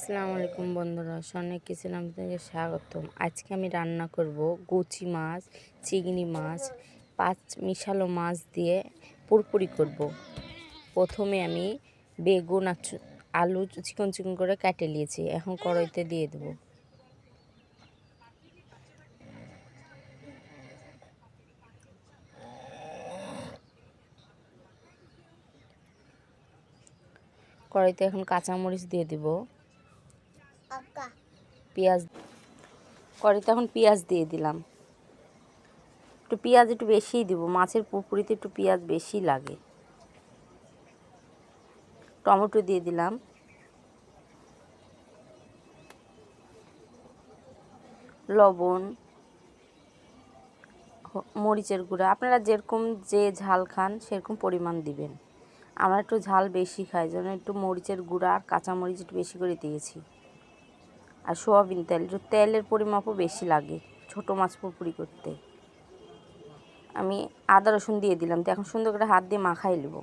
আসসালামু আলাইকুম বন্ধুরা, সনিক কিচেন আপনাদের স্বাগতম। আজকে আমি রান্না করব গুচি মাছ, চিংড়ি মাছ, পাঁচ মিশালো মাছ দিয়ে পুরপুরি করব। প্রথমে আমি বেগুন আর আলু চিকন চিকন করে কেটে নিয়েছি, এখন কড়াইতে দিয়ে দেব। কড়াইতে এখন কাঁচামরিচ দিয়ে দেব, পেঁয়াজ, কড়াইতে এখন পেঁয়াজ দিয়ে দিলাম। একটু পেঁয়াজ একটু বেশিই দিব, মাছের পুরপুরিতে একটু পেঁয়াজ বেশি লাগে। টমেটো দিয়ে দিলাম, লবণ, মরিচের গুঁড়া আপনারা যেরকম যে ঝাল খান সেরকম পরিমাণ দিবেন। আমরা একটু ঝাল বেশি খাই, জন্য একটু মরিচের গুঁড়া আর কাঁচামরিচ একটু বেশি করে দিয়েছি। আর সোয়াবিন তেল, একটু তেলের পরিমাপও বেশি লাগে ছোটো মাছ পুরপুরি করতে। আমি আদা রসুন দিয়ে দিলাম, তো এখন সুন্দর করে হাত দিয়ে মাখাই নেব।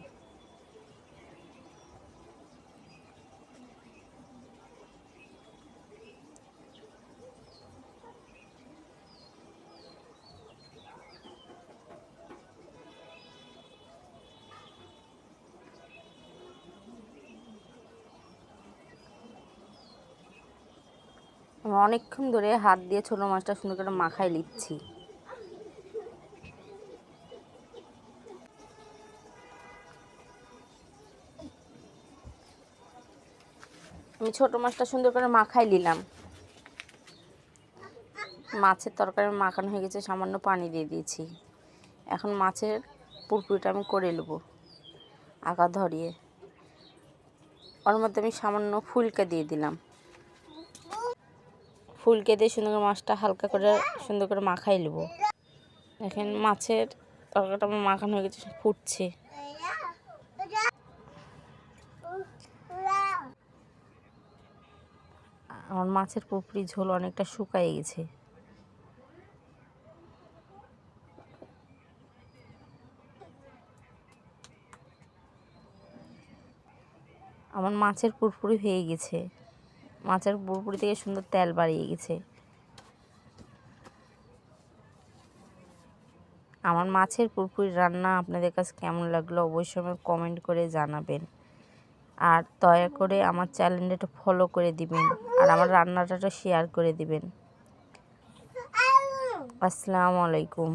আমি অনেকক্ষণ ধরে হাত দিয়ে ছোটো মাছটা সুন্দর করে মাখাই নিচ্ছি। আমি ছোটো মাছটা সুন্দর করে মাখাই নিলাম। মাছের তরকারি মাখানো হয়ে গেছে, সামান্য পানি দিয়ে দিয়েছি। এখন মাছের পুরপুরিটা আমি করে নেব আগা ধরিয়ে। ওর মধ্যে আমি সামান্য ফুলকা দিয়ে দিলাম। ফুলকে দিয়ে সুন্দর করে মাছটা হালকা করে সুন্দর করে মাখাই নেব। দেখেন মাছের তরকারিটা আমার মাখানো হয়ে গেছে, ফুটছে। আমার মাছের পুরপুরি ঝোল অনেকটা শুকায় গেছে। আমার মাছের পুরপুরি হয়ে গেছে, মাছের পুরপুরি থেকে সুন্দর তেল বাড়িয়ে গেছে। আমার মাছের পুরপুরি রান্না আপনাদের কাছে কেমন লাগলো অবশ্যই আমাকে কমেন্ট করে জানাবেন। আর দয়া করে আমার চ্যানেলটা একটু ফলো করে দিবেন, আর আমার রান্নাটা শেয়ার করে দিবেন। আসসালামু আলাইকুম।